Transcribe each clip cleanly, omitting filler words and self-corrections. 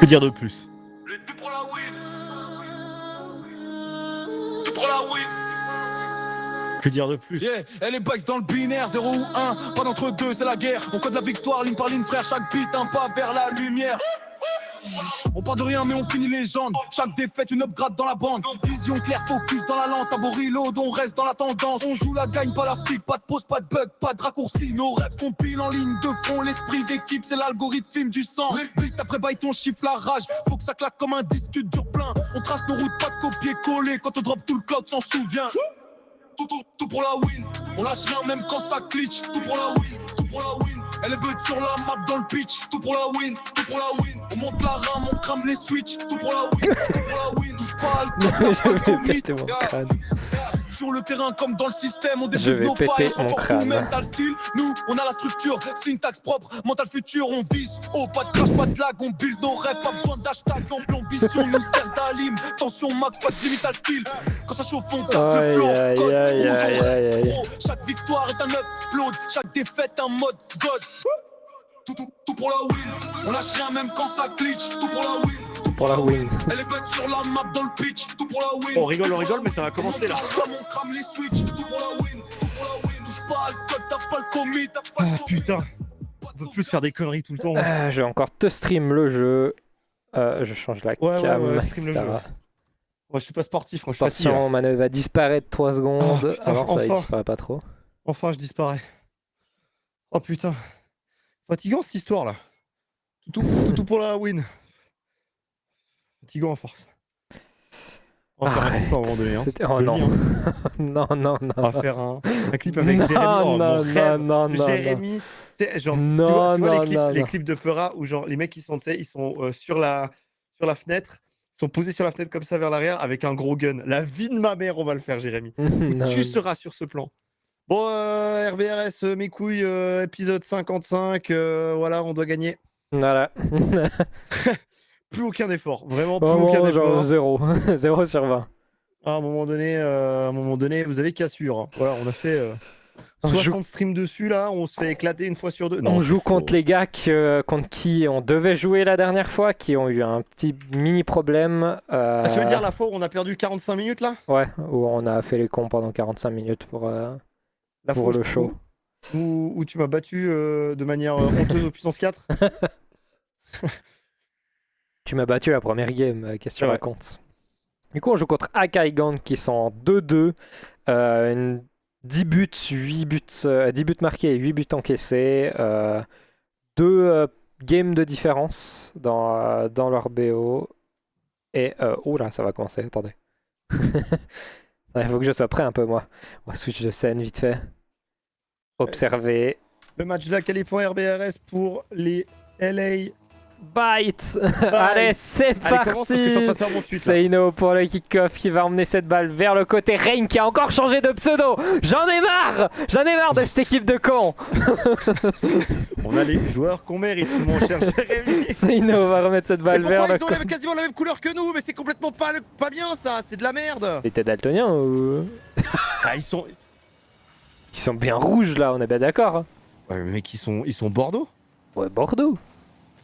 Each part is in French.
Que dire de plus? Les deux pour la win. Deux pour la win. Que dire de plus? Yeah, elle est bugs dans le binaire, 0 ou 1, pas d'entre deux, c'est la guerre. On code la victoire, ligne par ligne, frère, chaque beat, un pas vers la lumière. On part de rien mais on finit légende. Chaque défaite une upgrade dans la bande. Vision claire, focus dans la lente. Abo reload, on reste dans la tendance. On joue la gagne, pas la flic, pas de pause, pas de bug, pas de raccourci. Nos rêves compilent en ligne de front. L'esprit d'équipe c'est l'algorithme film du sang. Les splits après bail ton chiffre la rage. Faut que ça claque comme un disque dur plein. On trace nos routes, pas de copier-coller. Quand on drop tout le cloud s'en souvient. Tout pour la win. On lâche rien même quand ça glitch. Tout pour la win, tout pour la win. Elle est but sur la map dans le pitch. Tout pour la win, tout pour la win. On monte la rame, on crame les switches. Tout pour la win, tout pour la win. Touche pas à le sur le terrain comme dans le système, on débute nos failles, on porte nous-mêmes, t'as le style, nous, on a la structure, syntaxe propre, mental futur, on vise, oh, pas de crash, pas de lag, on build nos rêves, pas besoin d'hashtag, l'ambition nous sert d'alim, tension max, pas de digital skill, quand ça chauffe, on capte le flow, code rouge, on reste pro, chaque victoire est un upload, chaque défaite un mode god, tout pour la win, on lâche rien même quand ça glitch, tout pour la win. Pour la win. Elle est bête sur la map dans le pitch, tout pour la win. On rigole, mais ça va commencer là. On crame les switches, tout pour la win, tout pour la win. Touche pas le code, t'as pas le commit, t'as pas Ah putain. On peut plus faire des conneries tout le temps. Je vais encore te stream le jeu. Je change la cam. Ouais, stream le jeu. Moi je suis pas sportif, moi je suis fatigué. Attention, Manu va disparaître 3 secondes. Oh, putain, avant ça, il enfin. disparaît pas trop. Enfin je disparais. Oh putain. Fatigant cette histoire là. Tout pour la win. Fatigant en force. On va faire un clip à un moment donné. Hein. Oh non. Non, non, non. On va faire un clip avec Jérémy. Oh, mon rêve. Jérémy, c'est genre, tu vois les clips de Peura où genre les mecs ils sont sur la fenêtre, ils sont posés sur la fenêtre comme ça vers l'arrière avec un gros gun. La vie de ma mère, on va le faire, Jérémy. Tu seras sur ce plan. Bon, RBRS, mes couilles, épisode 55, voilà, on doit gagner. Voilà. Plus aucun effort, vraiment plus aucun effort. Genre 0. 0 sur 20. À un moment donné, vous avez cassure. Hein. Voilà, on a fait 60 streams dessus là, on se fait éclater une fois sur deux. Non, on joue contre les gars contre qui on devait jouer la dernière fois, qui ont eu un petit mini problème. Tu veux dire la fois où on a perdu 45 minutes là? Ouais, où on a fait les cons pendant 45 minutes pour le show. Où tu m'as battu de manière honteuse au puissance 4. Tu m'as battu la première game, qu'est-ce que tu racontes? Du coup, on joue contre Akaigan qui sont en 2-2. 10 buts, 10 buts marqués et 8 buts encaissés. 2 games de différence dans leur BO. Et oula, ça va commencer, attendez. Il faut que je sois prêt un peu, moi. On va switch de scène vite fait. Observer. Le match de la Californie RBRS pour les LA Bites. Allez, c'est parti. Seino pour le kick-off qui va emmener cette balle vers le côté. Rain qui a encore changé de pseudo. J'en ai marre de cette équipe de cons. On a les joueurs qu'on mérite, mon cher Jérémy. Seino va remettre cette balle vers le côté. Ils ont quasiment la même couleur que nous, mais c'est complètement pas bien ça, c'est de la merde. Il était daltonien ou... Ah, ils sont bien rouges là, on est bien d'accord. Hein. Ouais, mais mec, ils sont Bordeaux. Ouais, Bordeaux.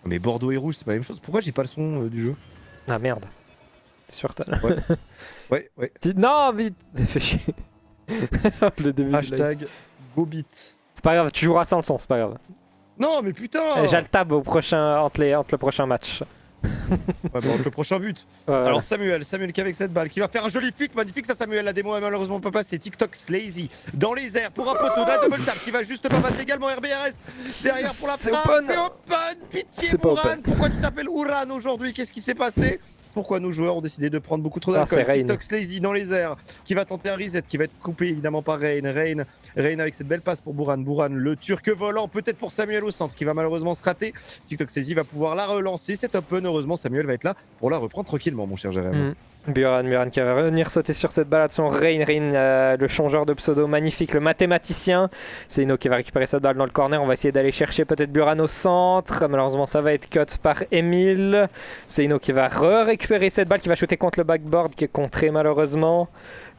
Mais Bordeaux et rouge, c'est pas la même chose. Pourquoi j'ai pas le son du jeu? Ah merde. C'est sûr t'as... Ouais. Non, vite. Ça fait chier. Le début Hashtag GoBit. C'est pas grave, tu joueras sans le son, c'est pas grave. Non, mais putain. J'ai le tab entre le prochain match. Ouais, bon, le prochain but. Ouais, alors Samuel qui avec cette balle, qui va faire un joli flick, magnifique ça Samuel, la démo est malheureusement pas passée. TikTok Slazy dans les airs pour un poteau d'un double tap qui va juste pas passer également. RBRS derrière pour la frappe, c'est open, pitié Ouran, pourquoi tu t'appelles Ouran aujourd'hui, qu'est-ce qui s'est passé? Pourquoi nos joueurs ont décidé de prendre beaucoup trop d'alcool? TikTok Slazy dans les airs, qui va tenter un reset, qui va être coupé évidemment par Rain avec cette belle passe pour Bouran, le turc volant, peut-être pour Samuel au centre, qui va malheureusement se rater. TikTok Slazy va pouvoir la relancer, c'est open, heureusement Samuel va être là pour la reprendre tranquillement mon cher Jérémy. Buran qui va revenir sauter sur cette balade, son Rain, le changeur de pseudo magnifique, le mathématicien. C'est Ino qui va récupérer cette balle dans le corner, on va essayer d'aller chercher peut-être Buran au centre, malheureusement ça va être cut par Emile. C'est Ino qui va récupérer cette balle, qui va shooter contre le backboard, qui est contré malheureusement.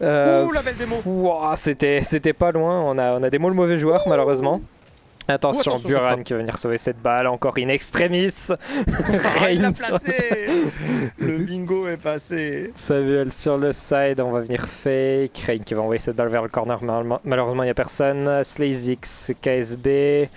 Ouh la belle démo. Wow, c'était pas loin, on a des mots le mauvais joueur malheureusement. Attention, attention, Buran cette qui va venir sauver cette balle, encore in extremis. Ah, il l'a Reigns. placé. Le bingo est passé. Samuel sur le side, on va venir fake. Rain qui va envoyer cette balle vers le corner, malheureusement il n'y a personne. Slazix, KSB.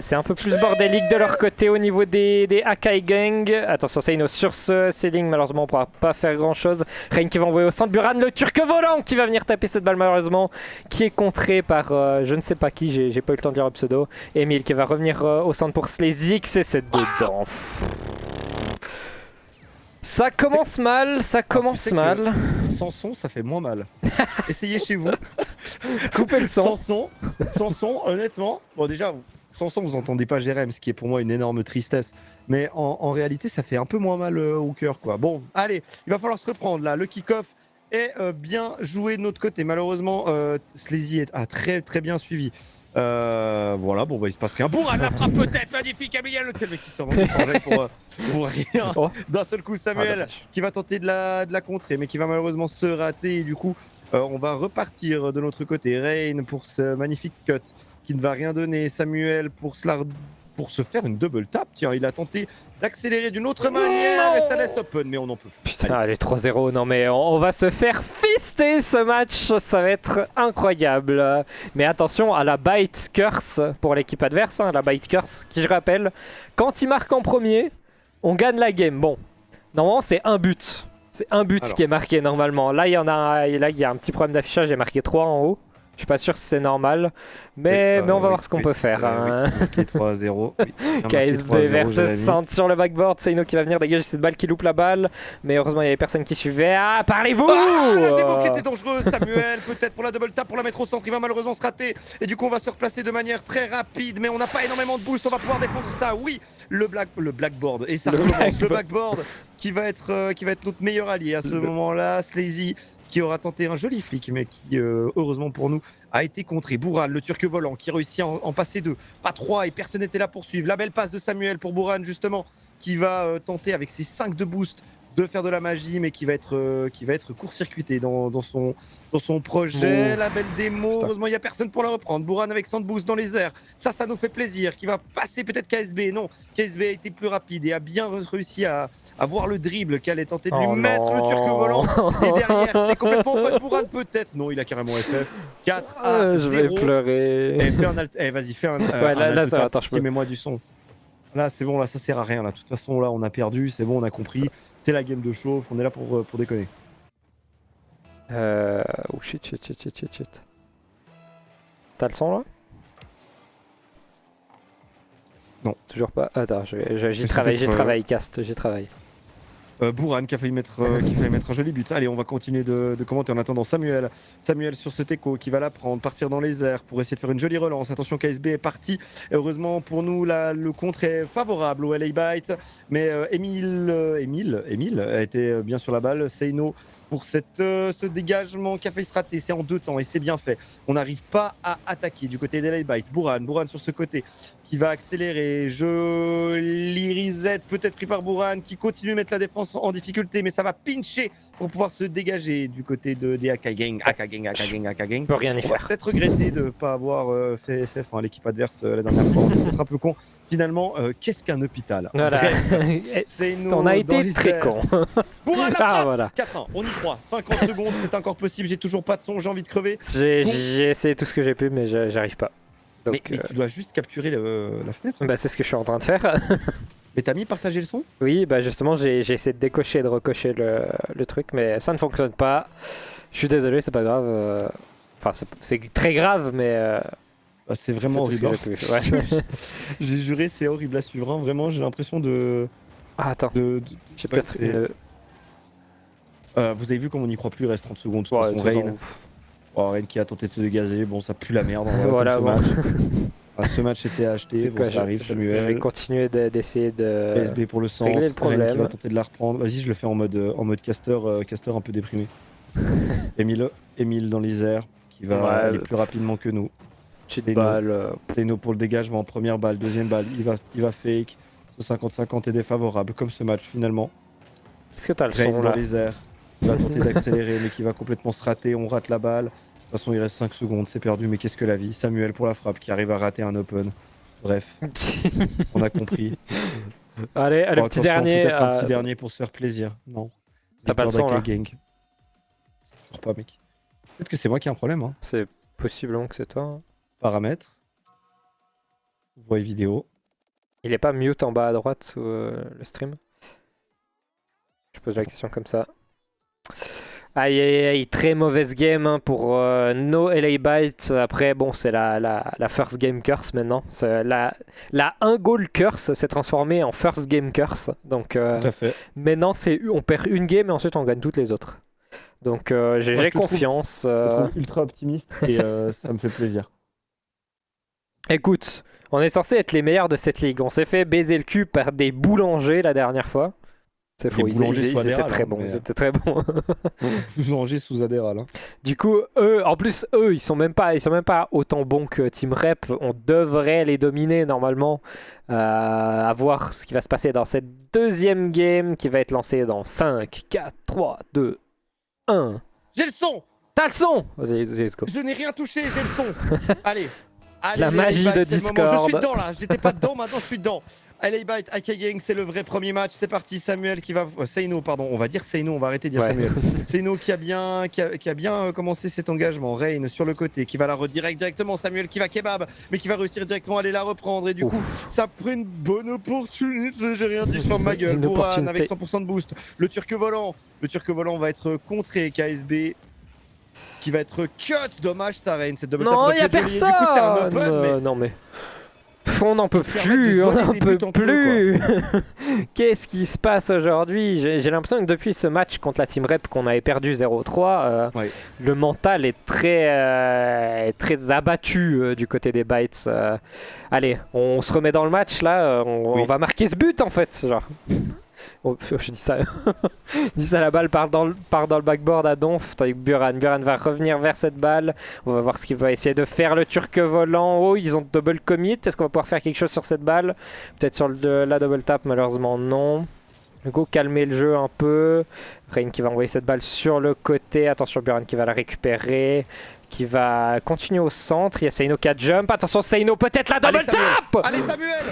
C'est un peu plus bordélique de leur côté au niveau des Akai Gang. Attention, Seino sur ce ceiling, malheureusement on ne pourra pas faire grand chose. Rain qui va envoyer au centre, Buran, le turc volant qui va venir taper cette balle malheureusement, qui est contré par je ne sais pas qui, j'ai pas eu le temps de lire le pseudo. Emile qui va revenir au centre pour Slazix et c'est dedans. Ça commence mal, ça commence mal. Sans son, ça fait moins mal. Essayez chez vous. Coupez le son. Sans son, honnêtement. Bon, déjà, sans son, vous entendez pas Jérém, ce qui est pour moi une énorme tristesse. Mais en réalité, ça fait un peu moins mal au cœur, quoi. Bon, allez, il va falloir se reprendre là. Le kick-off est bien joué de notre côté. Malheureusement, Slazy a très très bien suivi. Voilà, bon, bah, il se passe rien. Bourra la frappe peut-être, magnifique, Emiliano, le mec qui s'en va pour rien. Oh. D'un seul coup, Samuel qui va tenter de la contrer, mais qui va malheureusement se rater. Et du coup, on va repartir de notre côté. Rain pour ce magnifique cut qui ne va rien donner. Samuel pour se faire une double tap. Tiens, il a tenté d'accélérer d'une autre manière et ça laisse open, mais on en peut plus. Putain, allez, 3-0. Non, mais on va se faire fister ce match. Ça va être incroyable. Mais attention à la bite curse pour l'équipe adverse. Hein, la bite curse, qui je rappelle, quand il marque en premier, on gagne la game. Bon, normalement, c'est un but. C'est un but qui est marqué normalement. Là, il y a un petit problème d'affichage. Il y a marqué 3 en haut. Je suis pas sûr si c'est normal, mais on va voir ce qu'on peut faire. Hein. 3-0. Oui, KSB versus Sand sur le backboard. Seino qui va venir dégager cette balle qui loupe la balle. Mais heureusement, il y avait personne qui suivait. Ah, parlez-vous! La démo qui était dangereuse. Samuel, peut-être pour la double tap, pour la mettre au centre. Il va malheureusement se rater. Et du coup, on va se replacer de manière très rapide. Mais on n'a pas énormément de boost. On va pouvoir défendre ça. Oui, le blackboard. Et ça recommence. Le backboard qui va être notre meilleur allié à ce moment-là. Slazy qui aura tenté un joli flic, mais qui, heureusement pour nous, a été contré. Bourran, le turc volant, qui réussit à en passer 2, pas 3, et personne n'était là pour suivre. La belle passe de Samuel pour Bourran, justement, qui va tenter avec ses 5 de boost de faire de la magie, mais qui va être court-circuité dans son projet. La belle démo, heureusement il n'y a personne pour la reprendre. Bourran avec 100 de boost dans les airs, ça nous fait plaisir. Qui va passer peut-être KSB, non, KSB a été plus rapide et a bien réussi à voir le dribble qu'elle est tenté de lui mettre, le turc volant. Et derrière, c'est complètement pas de Bourran peut-être. Non, il a carrément FF. 4-0. Je vais pleurer. Vas-y, fais un ouais, là ça va, attends, je peux. Mets-moi du son. Là, c'est bon, là, ça sert à rien. Là. De toute façon, là, on a perdu. C'est bon, on a compris. C'est la game de chauffe. On est là pour déconner. Oh shit. T'as le son là? Non. Toujours pas. Attends, j'y travaille, Cast, j'y travaille. Bourran qui a failli mettre un joli but. Allez, on va continuer de commenter en attendant Samuel sur ce teco qui va la prendre, partir dans les airs pour essayer de faire une jolie relance. Attention, KSB est parti. Et heureusement pour nous, là, le contre est favorable au LA Byte. Mais Emile a été bien sur la balle. Seino pour ce dégagement qui a failli se rater. C'est en 2 temps et c'est bien fait. On n'arrive pas à attaquer du côté des LA Byte. Bourran sur ce côté qui va accélérer. Joli reset peut-être pris par Bourran qui continue de mettre la défense en difficulté, mais ça va pincher pour pouvoir se dégager du côté des Akai Gang. Je peux rien y On va faire. peut-être regretter de ne pas avoir fait FF à l'équipe adverse la dernière fois. On est peut-être un peu con. Finalement, qu'est-ce qu'un hôpital? Voilà. On a été très con. Bourran la Ah frappe. voilà. 4-1, on y croit. 50 secondes, c'est encore possible. J'ai toujours pas de son, j'ai envie de crever. J'ai essayé tout ce que j'ai pu, mais j'arrive pas. Donc, mais tu dois juste capturer la fenêtre. Bah c'est ce que je suis en train de faire. Mais t'as mis partager le son? Oui, bah justement j'ai essayé de décocher et de recocher le truc, mais ça ne fonctionne pas. Je suis désolé, c'est pas grave. Enfin c'est très grave, mais... Bah, c'est vraiment horrible. Ouais. J'ai juré, c'est horrible à suivre. Hein. Vraiment, j'ai l'impression de... Ah attends, j'ai peut-être... Vous avez vu comme on n'y croit plus, il reste 30 secondes. De toute façon, Rain qui a tenté de se dégazer, bon ça pue la merde. Voilà, bon. Ce match était acheté, bon, ça arrive, Samuel. Je vais continuer d'essayer de... PSB pour le centre, régler le problème. Rain qui va tenter de la reprendre. Vas-y, je le fais en mode caster un peu déprimé. Emile dans les airs, qui va aller plus rapidement que nous. Petite balle. Seino pour le dégagement en première balle, deuxième balle, il va fake. Ce 50-50 est défavorable, comme ce match finalement. Est-ce que t'as le Rain son dans là? les airs, il va tenter d'accélérer, mais qui va complètement se rater. On rate la balle. De toute façon, il reste 5 secondes, c'est perdu, mais qu'est-ce que la vie? Samuel pour la frappe qui arrive à rater un open. Bref, on a compris. Allez, le Bon, petit attention, dernier. peut-être un petit dernier pour se faire plaisir. Non. T'as pas le Victoire son, là d'Akai Gang. Toujours pas, mec. Peut-être que c'est moi qui ai un problème. Hein. C'est possiblement que c'est toi. Hein. Paramètres. Voix et vidéo. Il est pas mute en bas à droite sous le stream? Je pose la question comme ça. Aïe aïe aïe, très mauvaise game hein, pour No LA Bytes. Après, bon, c'est la first game curse maintenant. La 1 goal curse s'est transformée en first game curse. Donc Tout à fait. maintenant, on perd une game et ensuite on gagne toutes les autres. Donc j'ai confiance. Je te trouve ultra optimiste et ça me fait plaisir. Écoute, on est censé être les meilleurs de cette ligue. On s'est fait baiser le cul par des boulangers la dernière fois. C'est faux, ils étaient très bons. Ils étaient très bons. Boulanger sous Adéral. Hein. Du coup, eux, en plus, ils sont même pas autant bons que Team Rep. On devrait les dominer normalement. À voir ce qui va se passer dans cette deuxième game qui va être lancée dans 5, 4, 3, 2, 1. J'ai le son. T'as le son. Vas-y, let's go. Je n'ai rien touché, j'ai le son. Allez. La magie de Discord. Je suis dedans là, j'étais pas dedans, maintenant je suis dedans. LA Bytes, Akai Gang, c'est le vrai premier match. C'est parti, Samuel qui va. Seino, pardon, on va dire Seino, on va arrêter de dire Samuel. Seino qui a bien commencé cet engagement. Rain sur le côté, qui va la redirect directement. Samuel qui va kebab, mais qui va réussir directement à aller la reprendre. Et du coup, ça prend une bonne opportunité. J'ai rien dit sur ma gueule. Boran avec 100% de boost. Le Turc volant va être contré. KSB. Qui va être cut, dommage ça Rain, c'est double tap. Non, y'a personne. Du coup, c'est un open, mais... Non mais... On n'en peut plus, on n'en peut plus. Qu'est-ce qui se passe aujourd'hui? J'ai l'impression que depuis ce match contre la Team Rep qu'on avait perdu 0-3, le mental est très abattu du côté des Bytes. Allez, on se remet dans le match là, on va marquer ce but en fait, genre. Oh, je dis ça. La balle part dans le backboard à Donf avec Buran. Buran va revenir vers cette balle. On va voir ce qu'il va essayer de faire. Le Turc volant. Oh, ils ont double commit. Est-ce qu'on va pouvoir faire quelque chose sur cette balle? Peut-être sur la double tap, malheureusement non. Go calmer le jeu un peu. Rain qui va envoyer cette balle sur le côté. Attention, Buran qui va la récupérer. Qui va continuer au centre. Il y a Seino qui a jump. Attention, Seino, peut-être la double tap. Allez, Samuel.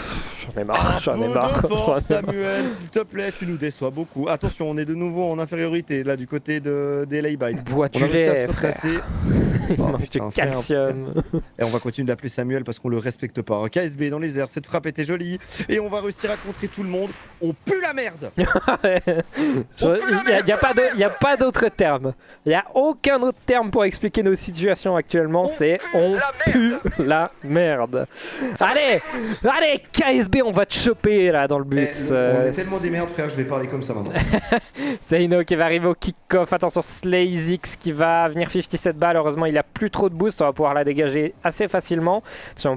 J'en ai marre. Samuel, s'il te plaît, tu nous déçois beaucoup. Attention, on est de nouveau en infériorité là du côté des LA Bytes. Bois-tu lait, frère. Il manque du calcium. Et on va continuer d'appeler Samuel parce qu'on le respecte pas. Un KSB dans les airs, cette frappe était jolie. Et on va réussir à contrer tout le monde. On pue la merde. Il n'y a pas d'autre terme. Il n'y a aucun autre terme pour expliquer nos situations actuellement. C'est on pue la merde. Allez, KSB, on va te choper là dans le but. On est tellement des merdes, frère, je vais parler comme ça maintenant. Seino qui va arriver au kick-off. Attention, Slazix qui va venir 57 balles. Heureusement, il a plus trop de boost. On va pouvoir la dégager assez facilement.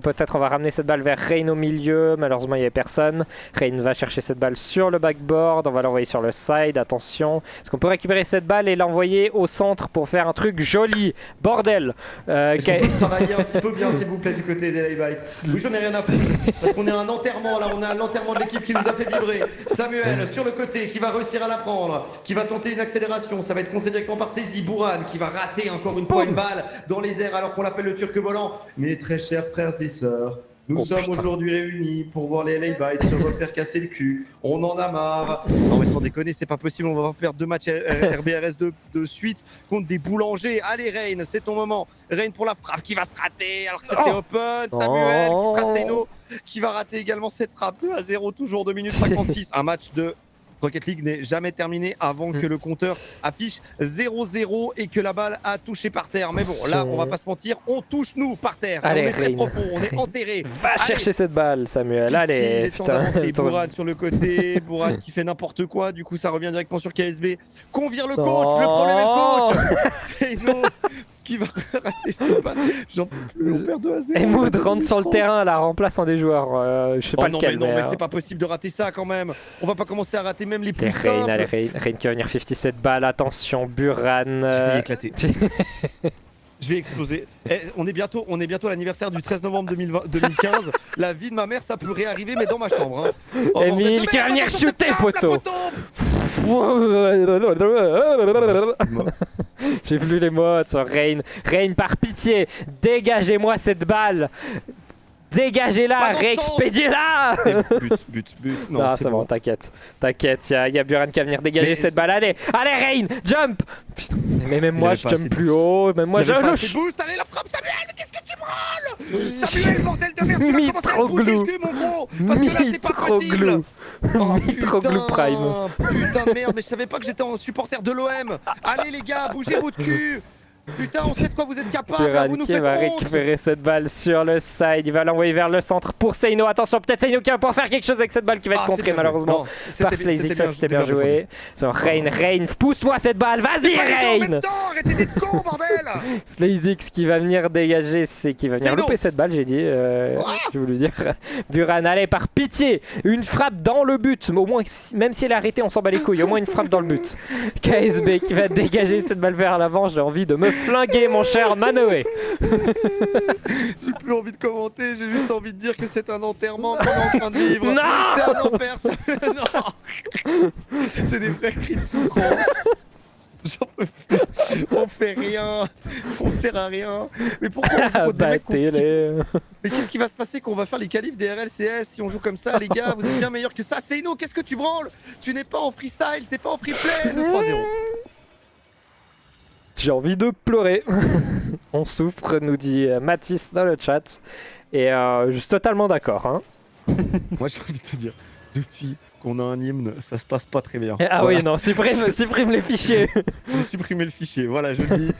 Peut-être on va ramener cette balle vers Rain au milieu. Malheureusement, il n'y avait personne. Rain va chercher cette balle sur le backboard. On va l'envoyer sur le side. Attention. Est-ce qu'on peut récupérer cette balle et l'envoyer au centre pour faire un truc joli? Bordel. Est-ce qu'on peut travailler un petit peu bien, s'il vous plaît, du côté des LA Bytes? Oui, j'en ai rien à foutre. Parce qu'on est à un enterrement là. On est à l'enterrement de l'équipe qui nous a fait vibrer. Samuel sur le côté qui va réussir à la prendre. Qui va tenter une accélération. Ça va être contré directement par Saizy. Bourran qui va rater encore une fois une balle dans les airs alors qu'on l'appelle le Turc volant. Mes très chers frères et sœurs, nous sommes aujourd'hui réunis pour voir les LA Bytes se refaire casser le cul. On en a marre. Non mais sans déconner, c'est pas possible. On va perdre 2 matchs RBRS de suite contre des boulangers. Allez Rain, c'est ton moment. Rain pour la frappe qui va se rater alors que c'était open. Samuel qui sera Seino qui va rater également cette frappe. 2-0, toujours 2 minutes 56. Un match de Rocket League n'est jamais terminé avant que le compteur affiche 0-0 et que la balle a touché par terre. Mais bon, là, on va pas se mentir, on touche nous par terre. Allez, on est très profond, on est enterré. Va chercher cette balle, Samuel. Pitié, allez, putain. Bourran sur le côté, Bourran qui fait n'importe quoi. Du coup, ça revient directement sur KSB. Qu'on vire le coach, le problème est le coach. C'est nous qui va rater cette balle. J'en peux plus, on perd 2-0. Et Mood rentre sur le terrain, la remplace un des joueurs. Je sais pas lequel. Non, mais c'est pas possible de rater ça quand même. On va pas commencer à rater même les plus simples. Rain qui va venir 57 balles. Attention, Buran. Je vais éclater. Je vais exploser. On est bientôt à l'anniversaire du 13 novembre 2015. La vie de ma mère, ça peut réarriver, mais dans ma chambre. Hein. Emile qui va venir shooter, poteau. J'ai vu les mots sur Rain. Rain, par pitié, dégagez-moi cette balle. Dégagez-la, Pas dans le réexpédiez-la. But. Non, Non, c'est c'est bon, t'inquiète. T'inquiète, y a Buran qui va venir dégager Mais- cette balle. Allez, Rain, jump. Putain, mais même Il moi avait je pas assez jump de plus boost. haut. Même moi Il y avait je pas le assez de boost. Allez, la frappe, Samuel, mais qu'est-ce que tu branles Samuel, bordel de merde, tu vas commencer à te bouger le cul, mon gros. Parce que là, c'est pas possible. Mitroglou. Oh, Mitroglou Prime. Putain de merde, mais je savais pas que j'étais un supporter de l'OM. Allez les gars, bougez votre cul. Putain, on sait de quoi vous êtes capables, là, vous Buran nous qui faites va honte. récupérer cette balle sur le side. Il va l'envoyer vers le centre pour Seino. Attention, peut-être Seino qui va pouvoir faire quelque chose avec cette balle qui va être Ah, contrée c'est bien malheureusement joué. Non, par Slazy. Ça c'était bien joué. C'est Rain, pousse-moi cette balle. Vas-y, En même Rain. temps, arrêtez d'être con, bordel. Slazix qui va venir dégager, c'est qui va venir Seino. louper cette balle, j'ai dit. J'ai voulu dire. Buran, allez, par pitié, une frappe dans le but. Mais au moins, même si elle est arrêtée, on s'en bat les couilles. Au moins une frappe dans le but. KSB qui va dégager cette balle vers l'avant. J'ai envie de me flinguer, mon cher Manoé. J'ai plus envie de commenter, j'ai juste envie de dire que c'est un enterrement qu'on est en train de vivre. Non. C'est un enfer, ça. Non. C'est des vrais cris de souffrance. J'en peux plus. On fait rien, on sert à rien. Mais pourquoi on joue contre des mecs Battez-les. Mais qu'est-ce qui va se passer quand on va faire les qualifs des RLCS si on joue comme ça, les gars? Vous êtes bien meilleurs que ça. Seino, qu'est-ce que tu branles? Tu n'es pas en freestyle, t'es pas en free play. Le 3-0. J'ai envie de pleurer. On souffre, nous dit Mathis dans le chat. Et je suis totalement d'accord. Hein. Moi, j'ai envie de te dire, depuis qu'on a un hymne, ça se passe pas très bien. Ah Voilà. oui, non, supprime les fichiers. J'ai supprimé le fichier, voilà, je le dis.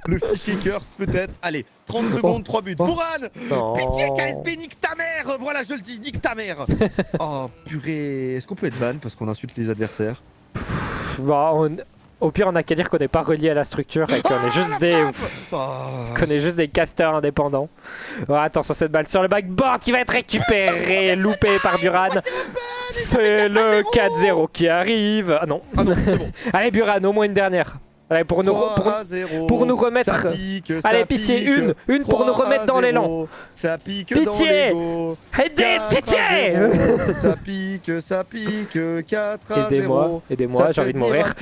Le fichier curse peut-être. Allez, 30 secondes, 3 buts. Oh. Bourane. Non. Pitié, KSB, nique ta mère. Voilà, je le dis, nique ta mère. Oh, purée. Est-ce qu'on peut être ban parce qu'on insulte les adversaires? Bon, au pire, on n'a qu'à dire qu'on n'est pas relié à la structure et qu'on est juste des... Oh. qu'on est juste des casters indépendants. Oh, attention, cette balle sur le backboard qui va être récupérée, loupée par Buran. C'est le 4-0 qui arrive. Ah non. Ah non, c'est bon. Allez, Buran, au moins une dernière. Allez, pour nous remettre. Ça pique, ça Allez, pitié, pique. une pour nous remettre dans 3-0. l'élan. Ça pique Pitié. dans l'ego. Aidez, 4-0. pitié. Ça pique, 4-0. Aidez-moi, j'ai envie de mourir.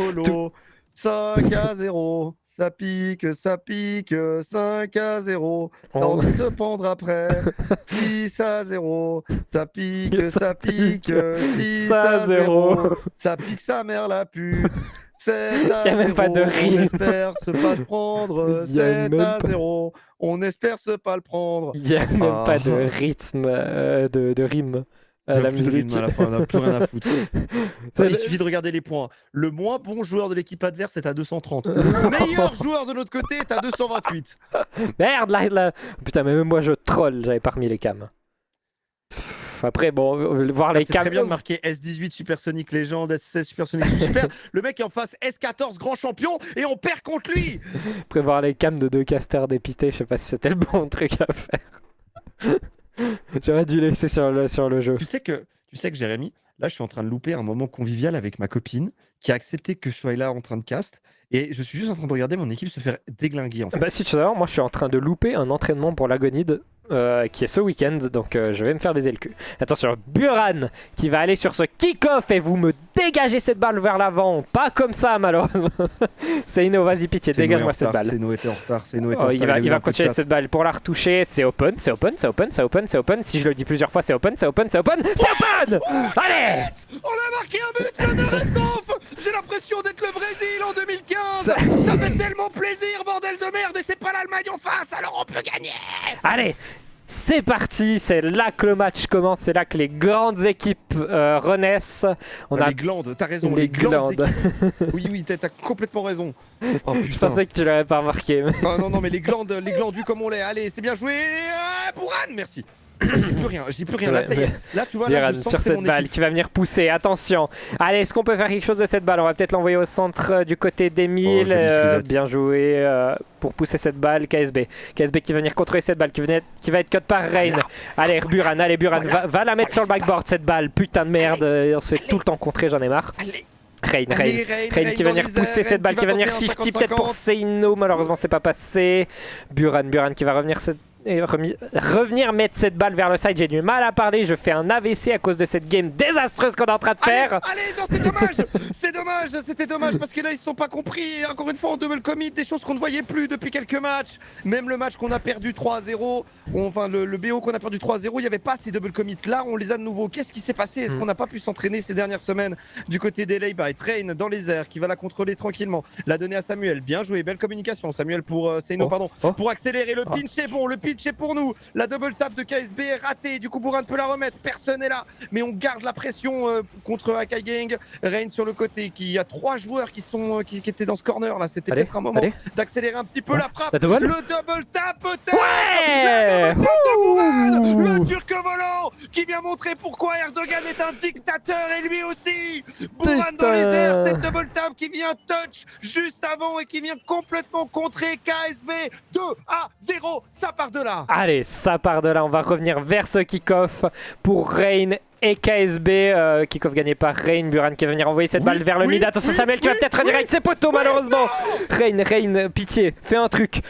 5-0. Ça pique, 5-0. T'as Oh. envie de te prendre après. 6-0. Ça pique, 6-0. Ça pique sa mère la pute. 7-0. Y a même pas de rime. On espère se pas se prendre. Y a même pas- 7-0. On espère se pas le prendre. Il n'y a même Ah. pas de rythme, de rime à la Plus de musique. rythme à la fin, on n'a plus rien à foutre. Ça- Il suffit de regarder les points. Le moins bon joueur de l'équipe adverse est à 230. Le meilleur joueur de notre côté est à 228. Merde, là. Putain, mais même moi je troll, j'avais pas remis les cams. Après, bon, voir les C'est très cams. bien de marquer S18 Supersonic Legend, S16 Supersonic Super. Le mec est en face S14 Grand Champion et on perd contre lui. Après, voir les cams de deux casters dépités, je sais pas si c'était le bon truc à faire. J'aurais dû laisser sur le jeu. Tu sais que Jérémy, là je suis en train de louper un moment convivial avec ma copine qui a accepté que je sois là en train de cast et je suis juste en train de regarder mon équipe se faire déglinguer en fait. Bah, si tu veux savoir, moi je suis en train de louper un entraînement pour l'Agonide qui est ce week-end, donc je vais me faire baiser le cul. Attention, Buran qui va aller sur ce kick-off et vous me dégagez cette balle vers l'avant. Pas comme ça, malheureusement. Seino, vas-y, pitié, dégage-moi cette balle. Seino était en retard. Oh, il va continuer cette balle pour la retoucher. C'est open. Si je le dis plusieurs fois, c'est open. Allez! On a marqué un but, l'honneur est sauf. J'ai l'impression d'être le Brésil en 2015. Ça- Ça fait tellement plaisir, bordel de merde, et c'est pas l'Allemagne en face, alors on peut gagner. Allez! C'est parti, c'est là que le match commence, c'est là que les grandes équipes renaissent. On a Les glandes, t'as raison, les les glandes. glandes. Oui, t'as complètement raison. Oh Je putain. pensais que tu l'aurais pas remarqué. Ah, non, mais les glandus comme on l'est. Allez, c'est bien joué. Bourane, merci. Je dis plus rien. Là, Ouais, ça y est. Là, tu vois, là, Buran je sens sur que c'est cette mon balle équipe. qui va venir pousser. Attention. Allez, est-ce qu'on peut faire quelque chose de cette balle? On va peut-être l'envoyer au centre du côté d'Emile. Oh, jolie frisette. Bien joué pour pousser cette balle. KSB qui va venir contrôler cette balle, qui va être cut par Rain. Allez, Buran, va la mettre sur le backboard cette balle. Putain de merde. On se fait tout le temps contrer, j'en ai marre. Allez. Rain qui va venir pousser cette balle, qui va venir 50 peut-être pour Seino. Seino. Malheureusement, c'est pas passé. Buran qui va revenir cette... revenir mettre cette balle vers le side. J'ai du mal à parler, je fais un AVC à cause de cette game désastreuse qu'on est en train de faire. Allez, non, c'est dommage. C'est dommage, c'était dommage parce que là ils se sont pas compris. Encore une fois en double commit, des choses qu'on ne voyait plus depuis quelques matchs. Même le match qu'on a perdu 3-0, enfin le BO qu'on a perdu 3-0, il n'y avait pas ces double commits. Là on les a de nouveau. Qu'est-ce qui s'est passé? Est-ce qu'on n'a pas pu s'entraîner ces dernières semaines du côté des Laybyte? Rain dans les airs qui va la contrôler tranquillement. La donner à Samuel. Bien joué, belle communication. Samuel pour Seino, pardon. Pour accélérer. Le pinch est bon, le pitch est pour nous. La double tap de KSB est ratée. Du coup, Bouran peut la remettre. Personne n'est là. Mais on garde la pression contre Akai Gang. Rain sur le côté. Qui a 3 joueurs qui étaient dans ce corner là. C'était peut-être un moment d'accélérer un petit peu la frappe. Le double tap peut-être. Ouais, le Turc volant qui vient montrer pourquoi Erdogan est un dictateur et lui aussi. Bouran dans les airs. Cette double tap qui vient touch juste avant et qui vient complètement contrer KSB. 2-0. Ça part de là. Allez, ça part de là. On va revenir vers ce kick-off pour Rain et KSB. Kick-off gagné par Rain. Buran qui va venir envoyer cette balle vers le mid. Attention, Samuel qui va peut-être direct ses poteaux malheureusement. Rain, pitié, fais un truc,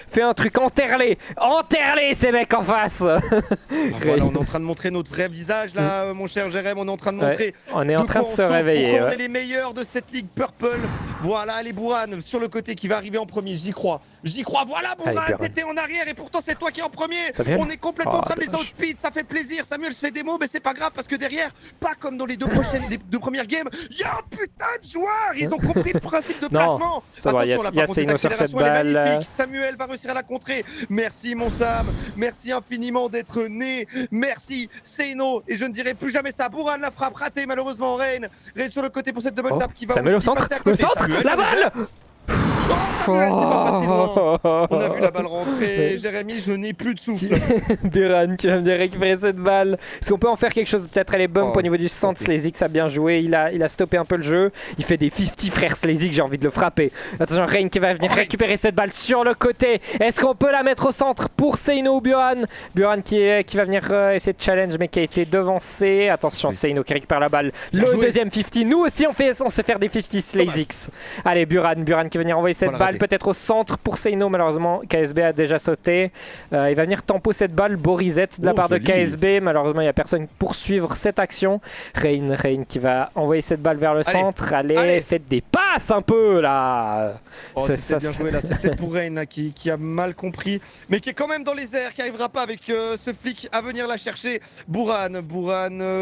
enterre-les ces mecs en face. Voilà, on est en train de montrer notre vrai visage là, mon cher Jérém. On est en train de montrer. On est en train de se réveiller. On est les meilleurs de cette ligue Purple. Voilà, les Bouran sur le côté qui va arriver en premier. J'y crois. Voilà, Bouran, t'étais en arrière et pourtant c'est toi qui es en premier. On est complètement en train de les outspeed. Ça fait plaisir. Samuel se fait des mots, mais c'est pas grave parce que derrière, pas comme dans les deux premières games, il y a un putain de joueurs. Ils ont compris le principe de placement. Ça va, il y a Seino sur cette balle. Samuel va réussir à la contrer. Merci mon Sam. Merci infiniment d'être né. Merci Seino. Et je ne dirai plus jamais ça. Bouran la frappe ratée malheureusement. Rain sur le côté pour cette double tap qui va Samuel au centre. Le centre, la balle. Samuel, c'est pas passé loin. On a vu la balle rentrer. Jérémy, je n'ai plus de souffle. Buran qui va venir récupérer cette balle. Est-ce qu'on peut en faire quelque chose? Peut-être elle est bump au niveau du centre. Slazik a bien joué. Il a stoppé un peu le jeu. Il fait des 50 frères Slazik. J'ai envie de le frapper. Attention, Rain qui va venir récupérer cette balle sur le côté. Est-ce qu'on peut la mettre au centre pour Seino ou Buran? Buran qui va venir essayer de challenge mais qui a été devancé. Attention, Seino qui récupère la balle. Le deuxième 50. Nous aussi on sait faire des 50 Slazik. Allez, Buran qui va venir envoyer cette balle peut-être au centre pour Seino. Malheureusement KSB a déjà sauté. Il va venir tempo cette balle. Beau reset de la part de KSB. Malheureusement il n'y a personne pour suivre cette action. Rain qui va envoyer cette balle vers le centre. Allez, faites des passes un peu là. C'est bien joué là. C'est peut-être pour Rain là, qui a mal compris mais qui est quand même dans les airs, qui n'arrivera pas avec ce flic à venir la chercher. Bouran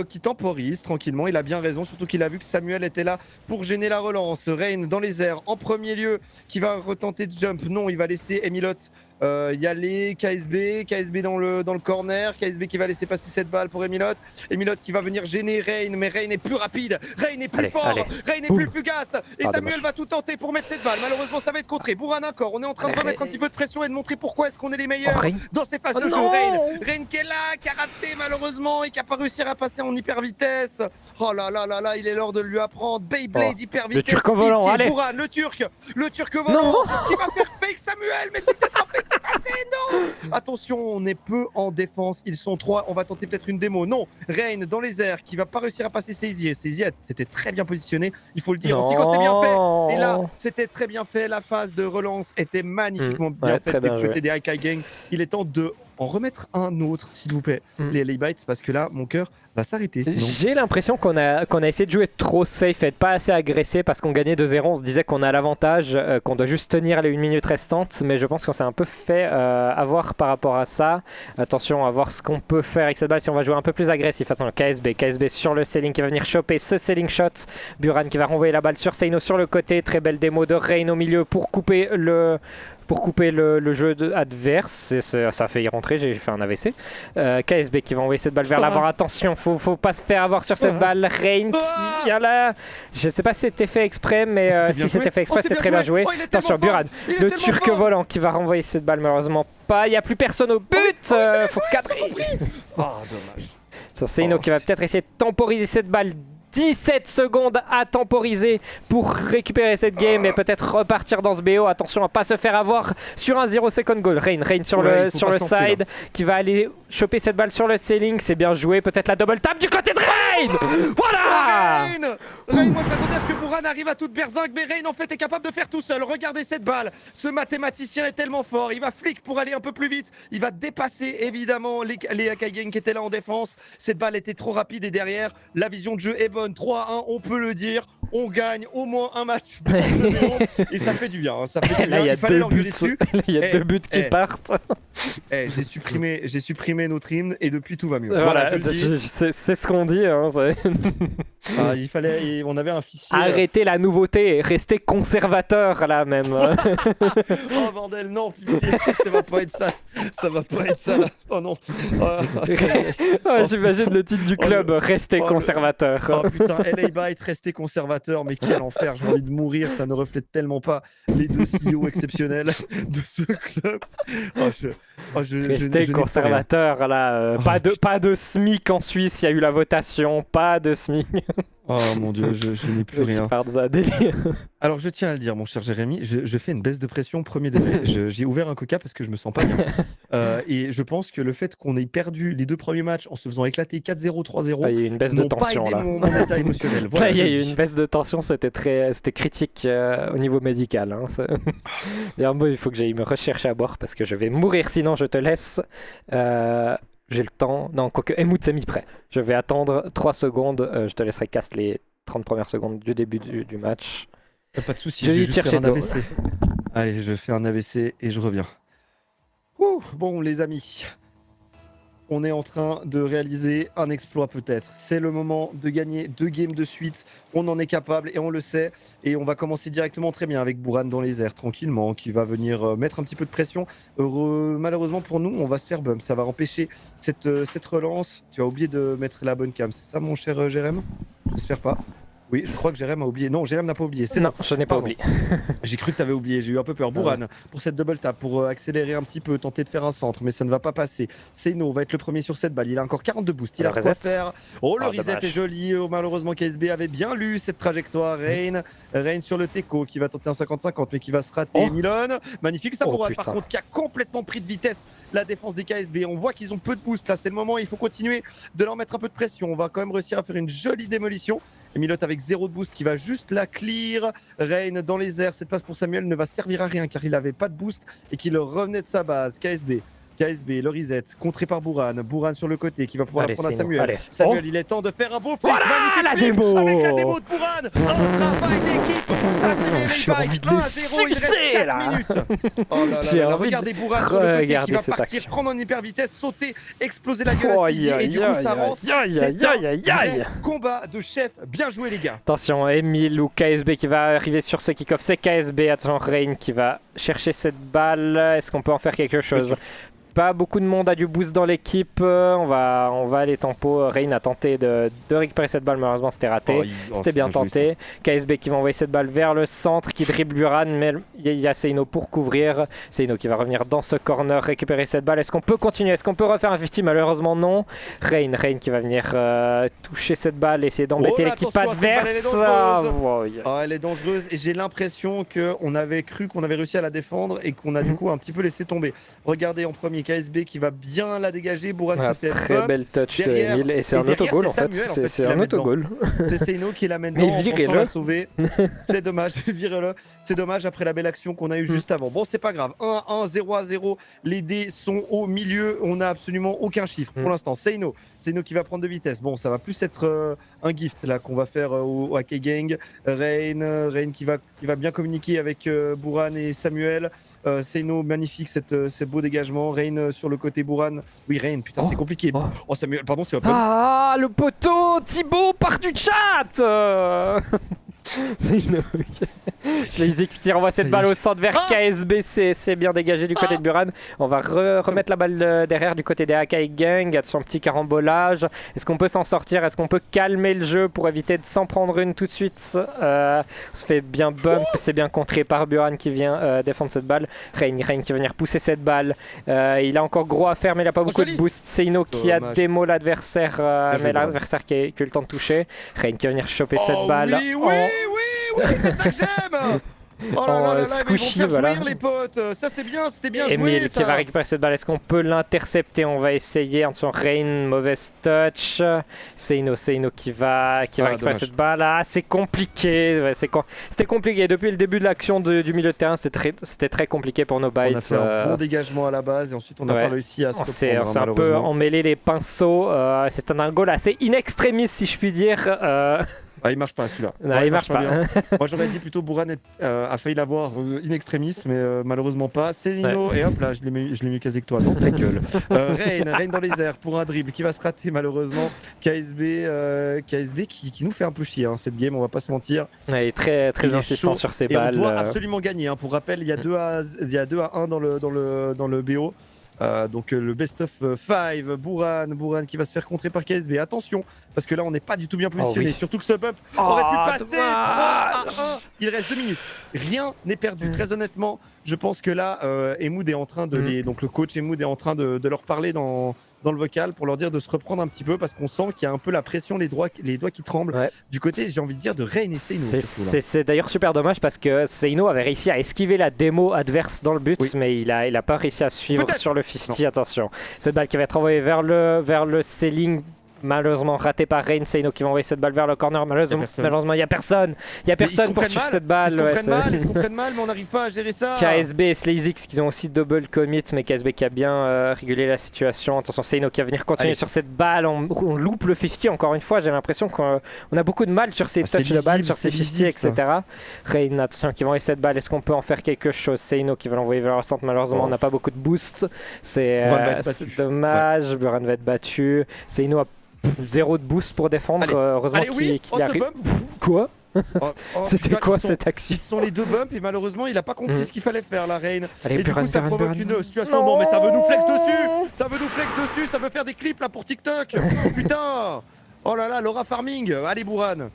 qui temporise tranquillement. Il a bien raison, surtout qu'il a vu que Samuel était là pour gêner la relance. Rain dans les airs en premier lieu qui va retenter de jump. Non, il va laisser Emilot y aller. KSB dans le corner. KSB qui va laisser passer cette balle pour Emilot. Emilot qui va venir gêner Rain, mais Rain est plus rapide. Rain est plus fort. Rain est plus fugace. Et Samuel va tout tenter pour mettre cette balle. Malheureusement, ça va être contré. Bouran encore. On est en train de remettre un petit peu de pression et de montrer pourquoi est-ce qu'on est les meilleurs dans ces phases de jeu. Rain qui est là, qui a raté malheureusement et qui a pas réussi à passer en hyper vitesse. Oh là là là là, il est l'heure de lui apprendre. Beyblade hyper vitesse. Le turc au volant, allez. Bouran, le turc volant qui va faire fake Samuel, mais c'est peut-être un fake passé, non. Attention, on est peu en défense, ils sont 3, on va tenter peut-être une démo. Non, Rain dans les airs qui va pas réussir à passer Seizi. Seizi c'était très bien positionné, il faut le dire aussi quand c'est bien fait. Et là, c'était très bien fait, la phase de relance était magnifiquement bien faite du côté des Akai Gang. Il est temps de en remettre un autre, s'il vous plaît, les Laybytes, parce que là, mon cœur va s'arrêter. J'ai l'impression qu'on a essayé de jouer trop safe et de pas assez agressé parce qu'on gagnait 2-0. On se disait qu'on a l'avantage, qu'on doit juste tenir les 1 minute restantes, mais je pense qu'on s'est un peu fait avoir par rapport à ça. Attention à voir ce qu'on peut faire avec cette balle si on va jouer un peu plus agressif. Attention, KSB sur le selling qui va venir choper ce selling shot. Buran qui va renvoyer la balle sur Seino sur le côté. Très belle démo de Rain au milieu pour couper le jeu adverse. Ça a failli rentrer, j'ai fait un AVC. KSB qui va envoyer cette balle vers l'avant. Attention, faut pas se faire avoir sur cette balle. Rain qui vient là. Je sais pas si c'était fait exprès, mais si c'était fait exprès, c'était très bien joué. Attention, Buran, le turc volant qui va renvoyer cette balle. Malheureusement pas. Il n'y a plus personne au but. Faut cadrer. Oh, dommage. Seino qui va peut-être essayer de temporiser cette balle. 17 secondes à temporiser pour récupérer cette game et peut-être repartir dans ce BO. Attention à pas se faire avoir sur un 0 second goal. Rain sur le side qui va aller choper cette balle sur le ceiling, c'est bien joué. Peut-être la double tap du côté de Rain. Voilà. Rain, moi je m'attendais à ce que Bouran arrive à toute berzingue, mais Rain en fait est capable de faire tout seul. Regardez cette balle, ce mathématicien est tellement fort, il va flic pour aller un peu plus vite, il va dépasser évidemment les Akai Gang qui étaient là en défense. Cette balle était trop rapide et derrière, la vision de jeu est bonne. 3-1, on peut le dire, on gagne au moins un match et ça fait du bien. Hein, ça fait du Là, bien. il y a Il fallait deux leur gueuler buts, dessus. il y a deux buts qui partent. J'ai supprimé notre hymne et depuis tout va mieux. Voilà, je le dis. c'est ce qu'on dit. Hein, Ah, on avait un fichier. Arrêtez la nouveauté, restez conservateur là même. Oh bordel, non, pitié, ça va pas être ça. Ça va pas être ça là. Oh non. J'imagine le titre du club, restez conservateur. Oh putain, LA Byte, restez conservateur, mais quel enfer, j'ai envie de mourir, ça ne reflète tellement pas les deux CEO exceptionnels de ce club. Restez conservateur là, pas de SMIC en Suisse, il y a eu la votation, pas de SMIC. Oh mon dieu, je n'ai plus rien. Alors je tiens à le dire, mon cher Jérémy, je fais une baisse de pression premier degré. J'ai ouvert un coca parce que je me sens pas bien. Et je pense que le fait qu'on ait perdu les deux premiers matchs en se faisant éclater 4-0, 3-0, il y a eu une baisse de tension là. Mon état émotionnel. Voilà, là, il y a eu une baisse de tension, c'était critique au niveau médical. Hein. D'ailleurs, moi, il faut que j'aille me rechercher à boire parce que je vais mourir sinon je te laisse. J'ai le temps. Non, quoique, Emout s'est mis prêt. Je vais attendre 3 secondes. Je te laisserai casse les 30 premières secondes du début du match. Pas de soucis, je vais juste faire un toi. AVC. Allez, je fais un AVC et je reviens. Ouh, bon, les amis, on est en train de réaliser un exploit peut-être. C'est le moment de gagner 2 games de suite. On en est capable et on le sait. Et on va commencer directement très bien avec Bouran dans les airs, tranquillement, qui va venir mettre un petit peu de pression. Malheureusement pour nous, on va se faire bump. Ça va empêcher cette relance. Tu as oublié de mettre la bonne cam, c'est ça mon cher Jérém? J'espère pas. Oui, je crois que Jérém a oublié. Non, Jérém n'a pas oublié. Non, bon. je n'ai pas oublié. J'ai cru que tu avais oublié. J'ai eu un peu peur. Bouran pour cette double tap, pour accélérer un petit peu, tenter de faire un centre, mais ça ne va pas passer. Seino va être le premier sur cette balle. Il a encore 42 boosts. Il a quoi faire. Oh, le reset est joli. Oh, malheureusement, KSB avait bien lu cette trajectoire. Rain sur le Teco qui va tenter un 50-50, mais qui va se rater. Milon, magnifique ça pour par contre, qui a complètement pris de vitesse la défense des KSB. On voit qu'ils ont peu de boost. Là, c'est le moment. Il faut continuer de leur mettre un peu de pression. On va quand même réussir à faire une jolie démolition. Et Milot avec 0 de boost qui va juste la clear. Rain dans les airs, cette passe pour Samuel ne va servir à rien car il n'avait pas de boost et qu'il revenait de sa base. KSB, le reset, contré par Bouran. Bouran sur le côté qui va pouvoir la prendre à Samuel. Samuel, il est temps de faire un beau flip. Magnifique la flip démo avec la démo de Bouran. Un travail d'équipe. Ça, c'est envie de les 1-0, il reste 4 minutes. Oh là là, regardez Bouran sur le côté qui va partir, prendre en hyper vitesse, sauter, exploser la gueule à Sisi et du coup ça rentre. C'est un combat de chef. Bien joué les gars. Attention, Emile ou KSB qui va arriver sur ce kick-off. C'est KSB, attention, Rain qui va chercher cette balle. Est-ce qu'on peut en faire quelque chose? Pas beaucoup de monde a du boost dans l'équipe. On va aller tempo. Rain a tenté de récupérer cette balle. Malheureusement, c'était raté. C'était bien tenté. KSB qui va envoyer cette balle vers le centre, qui dribble Buran. Mais il y a Seino pour couvrir. Seino qui va revenir dans ce corner, récupérer cette balle. Est-ce qu'on peut continuer? Est-ce qu'on peut refaire un 50? Malheureusement, non. Rain qui va venir toucher cette balle, essayer d'embêter l'équipe adverse. Elle est dangereuse. Et j'ai l'impression qu'on avait cru qu'on avait réussi à la défendre et qu'on a du coup un petit peu laissé tomber. Regardez en premier KSB qui va bien la dégager. Bouran se fait très belle touch de Emile et c'est un autogol en fait. C'est un autogol. C'est Seino qui l'amène dedans en pensant la sauver. C'est dommage, virez-le. C'est dommage après la belle action qu'on a eue juste avant. Bon, c'est pas grave. 1-1, 0-0. Les dés sont au milieu. On n'a absolument aucun chiffre pour l'instant. Seino qui va prendre de vitesse. Bon, ça va plus être un gift là qu'on va faire au Akai Gang. Rain qui va bien communiquer avec Bouran et Samuel. Seino, magnifique ce beau dégagement. Rain sur le côté Bouran. Oui, Rain, putain, c'est compliqué. Oh, Samuel, pardon, c'est open. Ah, le poteau Thibaut part du chat. Slazy qui renvoie cette balle au centre vers KSB, c'est bien dégagé du côté de Buran. On va remettre la balle derrière du côté des Akai Gang. Attention, un petit carambolage. Est-ce qu'on peut s'en sortir? Est-ce qu'on peut calmer le jeu pour éviter de s'en prendre une tout de suite? On se fait bien bump, c'est bien contré par Buran qui vient défendre cette balle. Rain qui va venir pousser cette balle. Il a encore gros à faire mais il n'a pas beaucoup de boost. Seino qui a démo l'adversaire, mais l'adversaire qui a eu le temps de toucher. Rain qui va venir choper cette balle. Oui, c'est ça que j'aime. Oh là là là là, mais ils vont squishy, faire voilà. jouir les potes. Ça c'est bien, c'était bien joué Emile qui ça. va récupérer cette balle. Est-ce qu'on peut l'intercepter? On va essayer. Attention, Rain, mauvaise touch. Seino qui va récupérer dommage. cette balle. Ah, c'est compliqué. Ouais, c'était compliqué. Depuis le début de l'action du milieu de terrain, c'était très compliqué pour nos On a bites. fait un bon dégagement à la base et ensuite on n'a ouais. pas réussi à se On s'est reprendre, un peu malheureusement. emmêlé les pinceaux. C'est un goal assez in extremis, si je puis dire. Ah, il marche pas celui-là. Non, Ouais, il marche pas. bien. Moi j'aurais dit plutôt Bouran a failli l'avoir in extremis, mais malheureusement pas. Céline, et hop là, je l'ai mis quasi que toi, dans ta gueule. Rain dans les airs pour un dribble qui va se rater malheureusement. KSB qui nous fait un peu chier hein, cette game, on va pas se mentir. Il est très Il est insistant chaud sur ses et balles. on doit absolument gagner. Hein. Pour rappel, il y a 2 à 1 dans le BO. Donc le best of 5, Bouran qui va se faire contrer par KSB. Attention, parce que là on n'est pas du tout bien positionné. oui. Surtout que ce bump aurait pu passer 3 à 1. Il reste 2 minutes. Rien n'est perdu. Très honnêtement, je pense que là, Emoud est en train de donc le coach Emoud est en train de leur parler dans le vocal pour leur dire de se reprendre un petit peu parce qu'on sent qu'il y a un peu la pression, les doigts qui tremblent. Ouais. Du côté, j'ai envie de dire, de Rain et Seino. C'est d'ailleurs super dommage parce que Seino avait réussi à esquiver la démo adverse dans le but, mais il a pas réussi à suivre sur le 50. Non. Attention, cette balle qui va être envoyée vers le ceiling. Malheureusement raté par Rain. Seino qui va envoyer cette balle vers le corner. Malheureusement, il n'y a personne. Il n'y a personne pour suivre cette balle. Ils se comprennent mal, mais on n'arrive pas à gérer ça. KSB et Slazix qui ont aussi double commit, mais KSB qui a bien régulé la situation. Attention, Seino qui va venir continuer sur cette balle. On loupe le 50 encore une fois. J'ai l'impression qu'on a beaucoup de mal sur ces touches de balle, sur ces 50, etc. Rain, attention, qui va envoyer cette balle. Est-ce qu'on peut en faire quelque chose? Seino qui va l'envoyer vers le centre. Malheureusement, on n'a pas beaucoup de boost. C'est dommage. Buran va être battu. Seino a 0 de boost pour défendre, heureusement qu'il arrive. Quoi? C'était quoi cette action? Ils sont les 2 bumps et malheureusement il a pas compris ce qu'il fallait faire la Rain. Allez, et du coup ça provoque une situation. Non mais ça veut nous flex dessus. Ça veut faire des clips là pour TikTok. Putain. Oh là là, Laura Farming. Allez Bouran.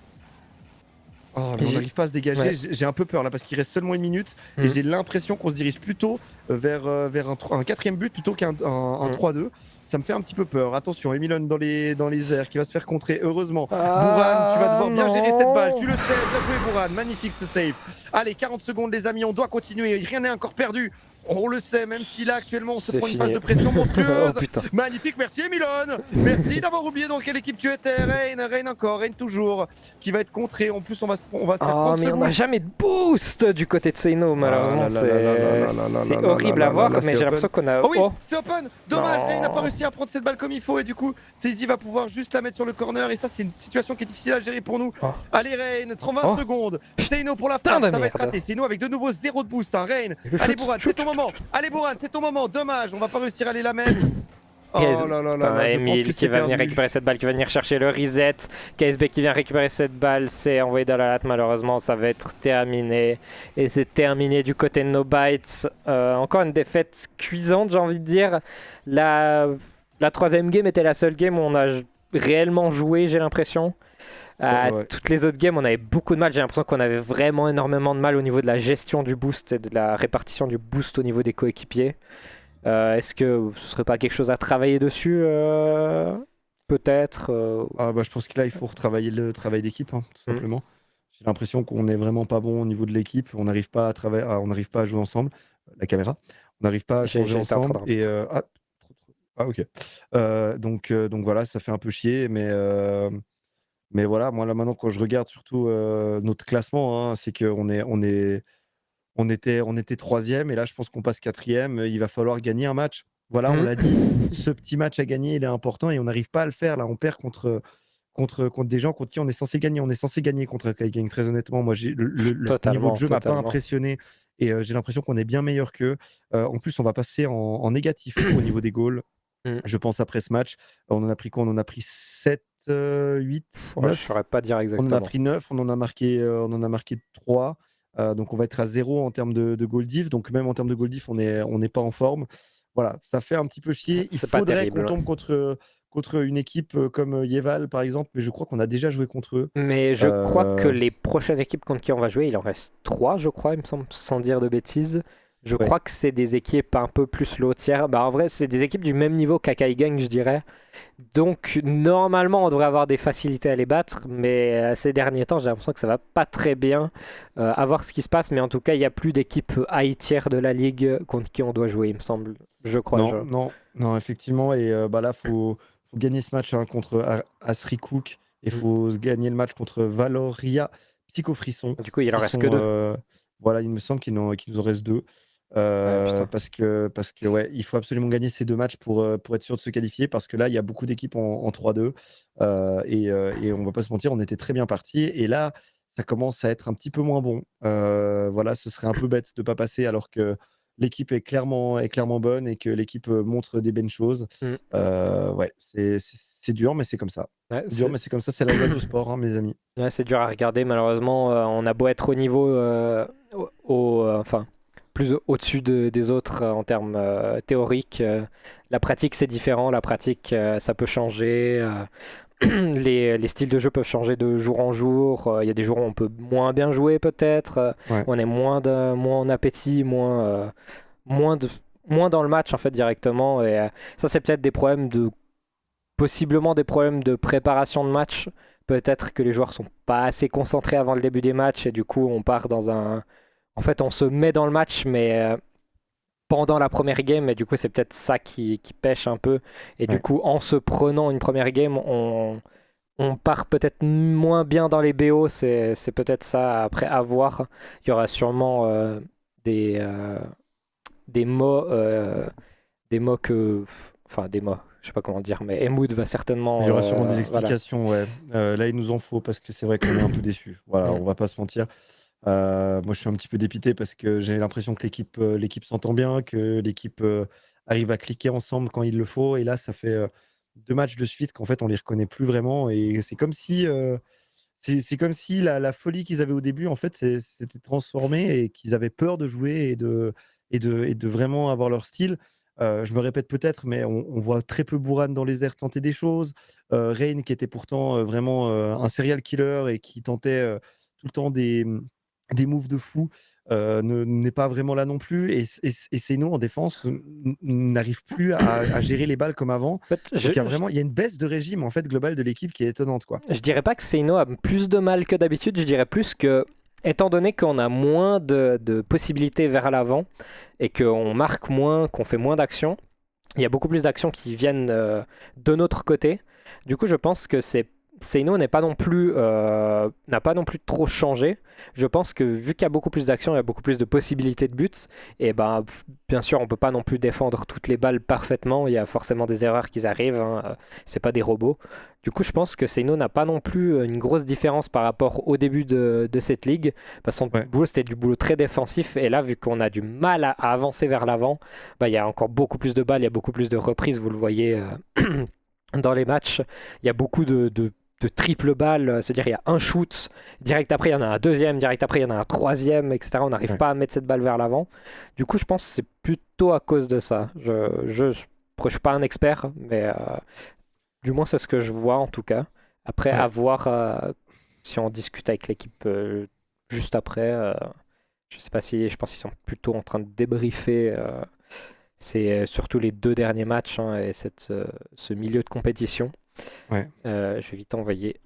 Oh mais on n'arrive pas à se dégager, j'ai un peu peur là parce qu'il reste seulement 1 minute et j'ai l'impression qu'on se dirige plutôt vers un 4ème but plutôt qu'un 3-2. Ça me fait un petit peu peur. Attention, Emilon dans les airs qui va se faire contrer. Heureusement. Bouran, tu vas devoir bien gérer cette balle. Tu le sais. Bien joué, Bouran. Magnifique ce save. Allez, 40 secondes, les amis. On doit continuer. Rien n'est encore perdu. On le sait, même si là actuellement on se prend une phase de pression monstrueuse. Magnifique, merci Emilon. Merci d'avoir oublié dans quelle équipe tu étais. Rain encore, Rain toujours, qui va être contré. En plus, on va se faire prendre mais on n'a jamais de boost du côté de Seino, malheureusement. C'est horrible à voir, mais j'ai l'impression qu'on a. Oh oui, c'est open. Dommage, Rain n'a pas réussi à prendre cette balle comme il faut et du coup, Seizi va pouvoir juste la mettre sur le corner et ça, c'est une situation qui est difficile à gérer pour nous. Allez, Rain, 20 secondes. Seino pour la frappe, ça va être raté. Seino avec de nouveau 0 de boost. Rain, allez Bouran, c'est ton moment. Allez Bouran, c'est ton moment, dommage, on va pas réussir à aller la mettre. Oh là là là, Emile qui va venir récupérer cette balle, qui va venir chercher le reset. KSB qui vient récupérer cette balle, c'est envoyé dans la latte, malheureusement ça va être terminé. Et c'est terminé du côté de nos bites. Encore une défaite cuisante, j'ai envie de dire. La 3ème game était la seule game où on a réellement joué, j'ai l'impression. Toutes les autres games, on avait beaucoup de mal. J'ai l'impression qu'on avait vraiment énormément de mal au niveau de la gestion du boost et de la répartition du boost au niveau des coéquipiers. Est-ce que ce serait pas quelque chose à travailler dessus peut-être je pense que là il faut retravailler le travail d'équipe tout simplement. J'ai l'impression qu'on n'est vraiment pas bon au niveau de l'équipe. On n'arrive pas à jouer ensemble. La caméra. On n'arrive pas à changer ensemble. Et ok. Donc voilà, ça fait un peu chier, mais voilà, moi là maintenant quand je regarde surtout notre classement, c'est qu'on était 3ème et là je pense qu'on passe 4ème. Il va falloir gagner un match. Voilà, on l'a dit. Ce petit match à gagner, il est important et on n'arrive pas à le faire. Là, on perd contre des gens contre qui on est censé gagner. On est censé gagner contre Kaigang. Très honnêtement, moi le niveau de jeu m'a pas impressionné et j'ai l'impression qu'on est bien meilleur qu'eux. En plus, on va passer en négatif au niveau des goals. Je pense après ce match, on en a pris quoi? On en a pris 7, 8, 9. Je ne saurais pas dire exactement. On en a pris 9, on en a marqué 3. Donc on va être à 0 en termes de goal diff. Donc même en termes de goal diff, on n'est pas en forme. Voilà, ça fait un petit peu chier. Il faudrait qu'on tombe contre une équipe comme Yeval par exemple, mais je crois qu'on a déjà joué contre eux. Mais je crois que les prochaines équipes contre qui on va jouer, il en reste 3, je crois, il me semble, sans dire de bêtises. Je Ouais. crois que c'est des équipes un peu plus low tier. Bah, en vrai, c'est des équipes du même niveau qu'Akai Gang, je dirais. Donc, normalement, on devrait avoir des facilités à les battre. Mais ces derniers temps, j'ai l'impression que ça va pas très bien. À voir ce qui se passe. Mais en tout cas, il n'y a plus d'équipes high tier de la ligue contre qui on doit jouer, il me semble. Je crois. Non, effectivement. Et là, faut gagner ce match hein, contre Asri Cook. Et il faut se gagner le match contre Valoria Psycho Frisson. Du coup, il en Qui reste sont, que 2. Voilà, il me semble qu'il nous en reste 2. Putain. Parce que ouais, il faut absolument gagner ces 2 matchs pour être sûr de se qualifier. Parce que là, il y a beaucoup d'équipes en 3-2. Et on va pas se mentir, on était très bien partis. Et là, ça commence à être un petit peu moins bon. Voilà, ce serait un peu bête de ne pas passer alors que l'équipe est clairement bonne et que l'équipe montre des bonnes choses. Mm. Ouais, c'est dur, mais c'est comme ça. Ouais, C'est dur, mais c'est comme ça, c'est la loi du sport, hein, mes amis. ouais, c'est dur à regarder, malheureusement. On a beau être au niveau, enfin, plus au-dessus des autres en termes théoriques. La pratique, c'est différent. La pratique, ça peut changer. Les styles de jeu peuvent changer de jour en jour. Il y a des jours où on peut moins bien jouer, peut-être. Ouais. On est moins en appétit, moins dans le match, en fait, directement. Et ça, c'est peut-être possiblement des problèmes de préparation de match. Peut-être que les joueurs sont pas assez concentrés avant le début des matchs et du coup on part dans un... En fait on se met dans le match mais pendant la première game et du coup c'est peut-être ça qui pêche un peu et du Ouais. coup en se prenant une première game on part peut-être moins bien dans les BO, c'est peut-être ça après à voir. Il y aura sûrement des, euh, des mots que... Enfin des mots, je sais pas comment dire, mais Emood va certainement... Il y aura sûrement des voilà. explications, ouais. Là, il nous en faut parce que c'est vrai qu'on est un peu déçus. Voilà, Mm. on va pas se mentir. Moi, je suis un petit peu dépité parce que j'ai l'impression que l'équipe s'entend bien, que l'équipe arrive à cliquer ensemble quand il le faut. Et là, ça fait 2 matchs de suite qu'en fait, on les reconnaît plus vraiment. Et c'est comme si la folie qu'ils avaient au début, en fait, s'était transformée et qu'ils avaient peur de jouer et de vraiment avoir leur style. Je me répète peut-être, mais on voit très peu Bourane dans les airs tenter des choses. Rain, qui était pourtant vraiment un serial killer et qui tentait tout le temps des moves de fou, n'est pas vraiment là non plus. Et Seno en défense n'arrive plus à gérer les balles comme avant. En fait, Donc il y a une baisse de régime en fait globale de l'équipe qui est étonnante, quoi. je dirais pas que Seino a plus de mal que d'habitude, je dirais plus que, étant donné qu'on a moins de possibilités vers l'avant et qu'on marque moins, qu'on fait moins d'actions, il y a beaucoup plus d'actions qui viennent de notre côté. Du coup, je pense que Seino n'a pas non plus trop changé. Je pense que vu qu'il y a beaucoup plus d'actions, il y a beaucoup plus de possibilités de buts. Et ben, bien sûr, on peut pas non plus défendre toutes les balles parfaitement. Il y a forcément des erreurs qui arrivent. Hein. C'est pas des robots. Du coup, je pense que Seino n'a pas non plus une grosse différence par rapport au début de cette ligue. Parce que son Ouais. boulot, c'était du boulot très défensif. Et là, vu qu'on a du mal à avancer vers l'avant, bah, il y a encore beaucoup plus de balles, il y a beaucoup plus de reprises. Vous le voyez dans les matchs. Il y a beaucoup de triple balles, c'est-à-dire il y a un shoot, direct après il y en a un deuxième, direct après il y en a un troisième, etc. On n'arrive Ouais. pas à mettre cette balle vers l'avant. Du coup, je pense que c'est plutôt à cause de ça. Je suis pas un expert, mais du moins c'est ce que je vois en tout cas. Après, Ouais. à voir si on discute avec l'équipe juste après. Je sais pas si, je pense qu'ils sont plutôt en train de débriefer. C'est surtout les 2 derniers matchs hein, et ce milieu de compétition. Ouais. Je vais vite envoyer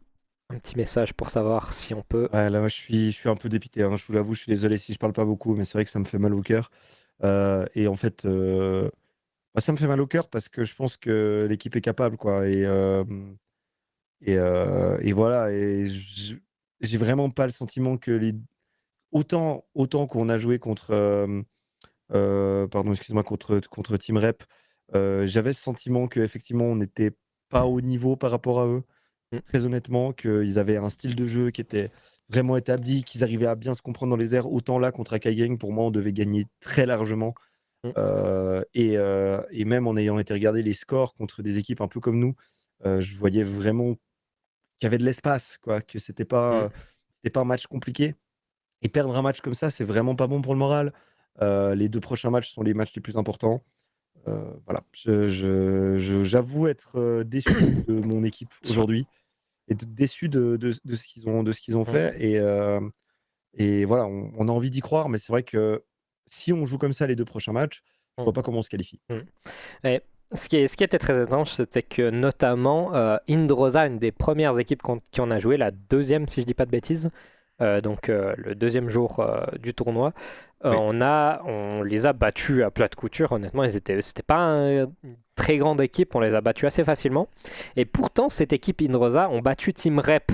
un petit message pour savoir si on peut. Ouais, là, moi, je suis un peu dépité, hein, je vous l'avoue, je suis désolé si je parle pas beaucoup, mais c'est vrai que ça me fait mal au cœur. Et en fait, ça me fait mal au cœur parce que je pense que l'équipe est capable, quoi. Et voilà. Et j'ai vraiment pas le sentiment que autant qu'on a joué contre, pardon, excuse-moi, contre Team Rep, j'avais ce sentiment qu'effectivement, on n'était pas au niveau par rapport à eux. Mm. Très honnêtement, qu'ils avaient un style de jeu qui était vraiment établi, qu'ils arrivaient à bien se comprendre dans les airs. Autant là, contre Akai Gang, pour moi, on devait gagner très largement. Mm. Et même en ayant été regarder les scores contre des équipes un peu comme nous, je voyais vraiment qu'il y avait de l'espace, quoi, que c'était pas un match compliqué. Et perdre un match comme ça, c'est vraiment pas bon pour le moral. Les 2 prochains matchs sont les matchs les plus importants. Voilà, j'avoue être déçu de mon équipe aujourd'hui et déçu de ce qu'ils ont Mm. fait. Et voilà, on a envie d'y croire, mais c'est vrai que si on joue comme ça les 2 prochains matchs, je vois pas comment on se qualifie. Et ce qui était très étrange, c'était que notamment Indrosa, une des premières équipes qui en a joué, la deuxième si je dis pas de bêtises, donc le deuxième jour du tournoi, Oui. on les a battus à plat de couture. Honnêtement, c'était pas une très grande équipe, on les a battus assez facilement. Et pourtant, cette équipe Indrosa ont battu Team Rep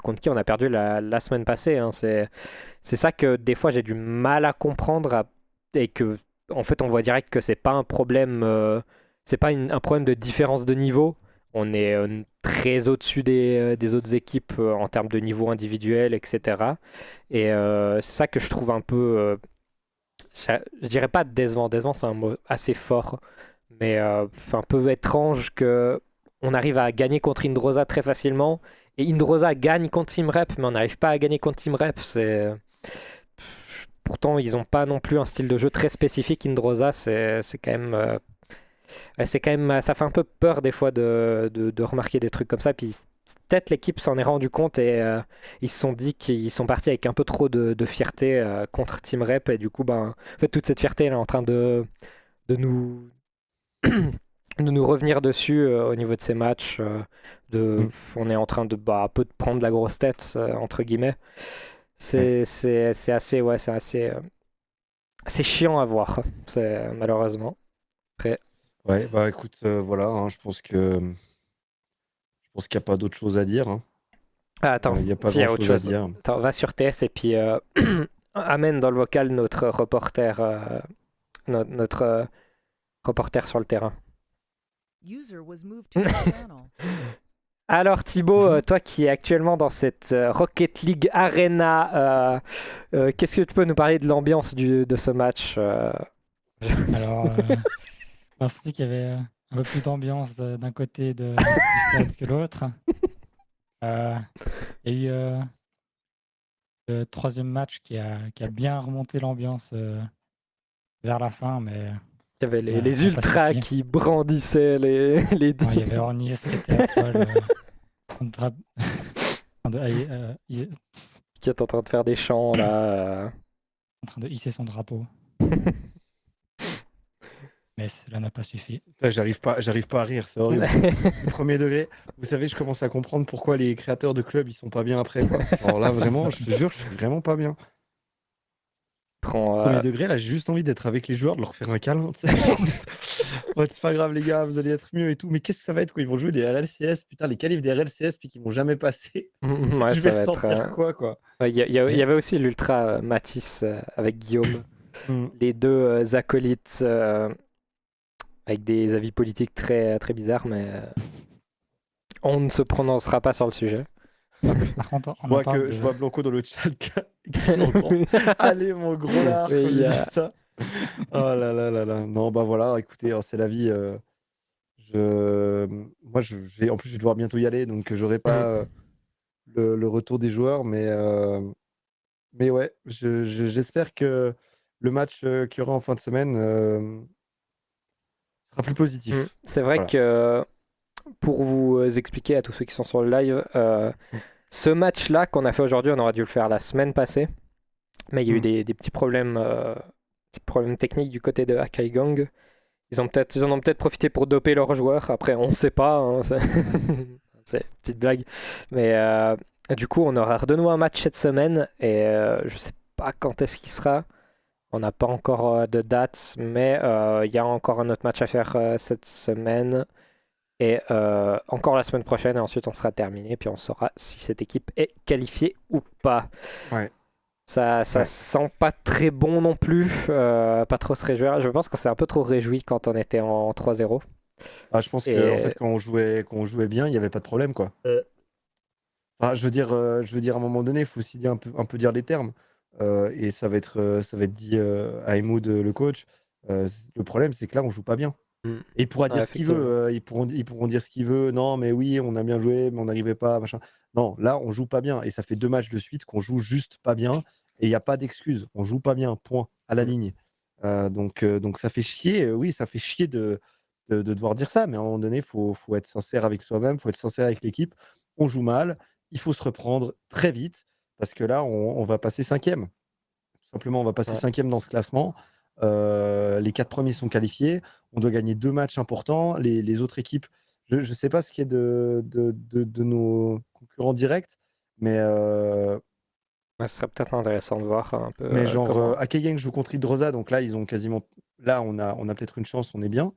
contre qui on a perdu la semaine passée. Hein. C'est ça que des fois j'ai du mal à comprendre et que en fait on voit direct que c'est pas un problème, c'est pas un problème de différence de niveau. On est très au-dessus des autres équipes en termes de niveau individuel, etc. Et c'est ça que je trouve un peu, je dirais pas décevant, c'est un mot assez fort, mais un peu étrange que on arrive à gagner contre Indrosa très facilement, et Indrosa gagne contre Team Rep, mais on n'arrive pas à gagner contre Team Rep. Pourtant, ils n'ont pas non plus un style de jeu très spécifique. Indrosa, c'est quand même... ça fait un peu peur des fois de remarquer des trucs comme ça. Puis peut-être l'équipe s'en est rendu compte et ils se sont dit qu'ils sont partis avec un peu trop de fierté contre Team Rep. Et du coup, en fait, toute cette fierté elle est en train de nous, de nous revenir dessus au niveau de ces matchs. On est en train de un peu de prendre la grosse tête, entre guillemets. C'est assez, c'est chiant à voir, malheureusement. Après, Ouais, bah écoute, voilà, hein, je pense qu'il n'y a pas d'autre chose à dire. Hein. attends, Il n'y a pas s'il y a autre grand-chose à chose. dire. Attends, va sur TS et puis amène dans le vocal notre reporter, notre reporter sur le terrain. User was moved to your channel. Alors Thibaut, toi qui es actuellement dans cette Rocket League Arena, qu'est-ce que tu peux nous parler de l'ambiance de ce match Alors, je pensais qu'il y avait un peu plus d'ambiance d'un côté du stade que l'autre. Il y a eu le troisième match qui a bien remonté l'ambiance vers la fin, mais Il y avait ça les n'a pas ultras suffi. qui brandissaient les Non, il y avait Ornius qui était à poil qui est en train de faire des chants là. en train de hisser son drapeau. Mais cela n'a pas suffi. Putain, j'arrive pas à rire, c'est horrible. Premier degré, vous savez, je commence à comprendre pourquoi les créateurs de clubs ils sont pas bien après, quoi. Alors là, vraiment, je te jure, je suis vraiment pas bien. Premier degré, là, j'ai juste envie d'être avec les joueurs, de leur faire un câlin. Tu sais. Ouais, c'est pas grave, les gars, vous allez être mieux et tout. Mais qu'est-ce que ça va être quand ils vont jouer les RLCS, putain, les qualifs des RLCS, puis qu'ils vont jamais passer. Ouais, Je ça vais va ressentir être, quoi, quoi. Il y avait aussi l'ultra Matisse avec Guillaume. Mm. Les deux acolytes avec des avis politiques très, très bizarres, mais on ne se prononcera pas sur le sujet. Par contre, Je vois Blanco dans le chat écrit en grand. Allez, mon gros lard, Oui, quand j'ai dit ça. Oh là là là là. Non, bah voilà, écoutez, hein, c'est la vie. Moi, en plus, je vais devoir bientôt y aller, donc j'aurai pas le retour des joueurs, mais ouais, j'espère que le match qu'il y aura en fin de semaine sera plus positif. C'est vrai Voilà. que pour vous expliquer à tous ceux qui sont sur le live, ce match-là qu'on a fait aujourd'hui, on aurait dû le faire la semaine passée, mais il y a eu des petits problèmes techniques du côté de Akai Gang. Ils en ont peut-être profité pour doper leurs joueurs. Après, on ne sait pas. Hein, c'est une petite blague. Mais du coup, on aura de nouveau un match cette semaine. Et je ne sais pas quand est-ce qu'il sera. On n'a pas encore de date. Mais il y a encore un autre match à faire cette semaine. Et encore la semaine prochaine. Et ensuite, on sera terminé. Puis on saura si cette équipe est qualifiée ou pas. Ouais. Ça sent pas très bon non plus, pas trop se réjouir. Je pense qu'on s'est un peu trop réjoui quand on était en 3-0. Ah, je pense que en fait, quand on jouait bien, il n'y avait pas de problème, quoi. Enfin, je veux dire, à un moment donné, il faut aussi un peu dire les termes. Et ça va être dit à Emoud, le coach. Le problème, c'est que là, on joue pas bien. Et il pourra dire ce qu'il veut. Ils pourront dire ce qu'il veut. Non, mais oui, on a bien joué, mais on n'arrivait pas, machin. Non, là, on joue pas bien. Et ça fait 2 matchs de suite qu'on joue juste pas bien. Et il n'y a pas d'excuse. On joue pas bien, point, à la ligne. Donc ça fait chier. Oui, ça fait chier de devoir dire ça. Mais à un moment donné, il faut être sincère avec soi-même. Il faut être sincère avec l'équipe. On joue mal. Il faut se reprendre très vite. Parce que là, on va passer 5e. Simplement, on va passer Ouais. 5e dans ce classement. Les 4 premiers sont qualifiés. On doit gagner 2 matchs importants. Les autres équipes, je ne sais pas ce qui est de nos concurrents directs, mais, Ouais, ce serait peut-être intéressant de voir un peu mais genre, comment. Akegang joue contre Hydrosa, donc là, ils ont quasiment. Là, on a peut-être une chance, on est bien.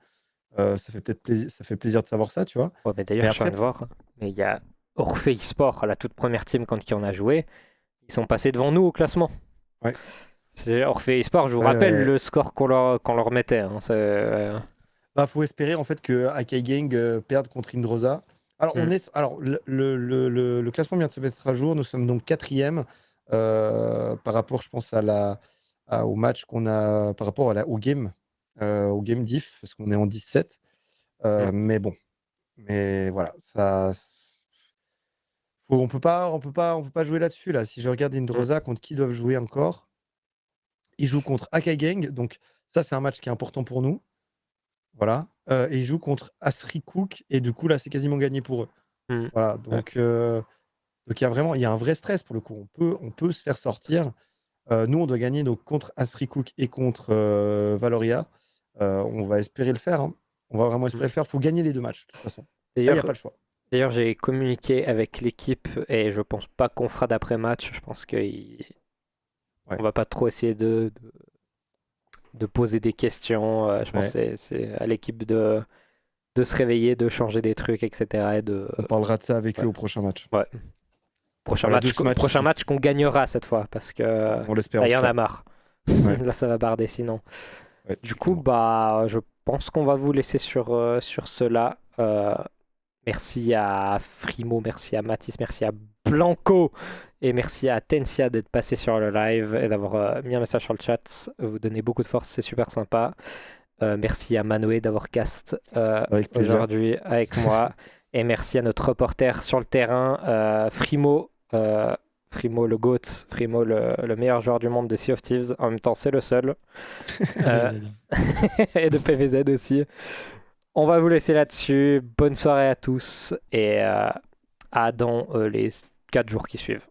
Ça fait peut-être plaisir, ça fait plaisir de savoir ça, tu vois. Ouais, mais Mais d'ailleurs, je viens après, de voir, mais il y a Orphée eSport, la toute première team contre qui on a joué. Ils sont passés devant nous au classement. Ouais. C'est Orphée eSport, je vous Ouais, rappelle ouais. le score qu'on leur mettait. Hein, Faut espérer en fait que Akegang perde contre Hydrosa. Alors, alors le classement vient de se mettre à jour. Nous sommes donc 4e par rapport, je pense, au match qu'on a, par rapport au game diff, parce qu'on est en 17. Mais bon, mais voilà, on peut pas jouer là-dessus là. Si je regarde Hydrosa, contre qui ils doivent jouer encore, ils jouent contre Akegang, donc ça c'est un match qui est important pour nous. Voilà. Et ils jouent contre Asri Cook, et du coup là c'est quasiment gagné pour eux. Voilà, donc il y a un vrai stress pour le coup. On peut se faire sortir. Nous, on doit gagner donc contre Asri Cook et contre Valoria. On va espérer le faire. Hein. On va vraiment espérer le faire. Il faut gagner les 2 matchs, de toute façon. Il n'y a pas le choix. D'ailleurs, j'ai communiqué avec l'équipe et je pense pas qu'on fera d'après-match. Je pense qu'on va pas trop essayer de poser des questions. Je pense que c'est à l'équipe de se réveiller, de changer des trucs, etc. On parlera de ça avec eux au prochain match. Ouais. Prochain Voilà, match qu'on gagnera cette fois parce que on l'espère. il y en a marre. Là, ça va barder sinon. Du coup, je pense qu'on va vous laisser sur cela. Merci à Frimo, merci à Mathis, merci à Blanco et merci à Tensia d'être passé sur le live et d'avoir mis un message sur le chat. Vous donnez beaucoup de force, c'est super sympa. Merci à Manoé d'avoir cast aujourd'hui avec moi. Et merci à notre reporter sur le terrain, Frimo. Frimo le GOAT, Frimo le meilleur joueur du monde de Sea of Thieves. En même temps, c'est le seul. Et de PVZ aussi. On va vous laisser là-dessus. Bonne soirée à tous et à dans les 4 jours qui suivent.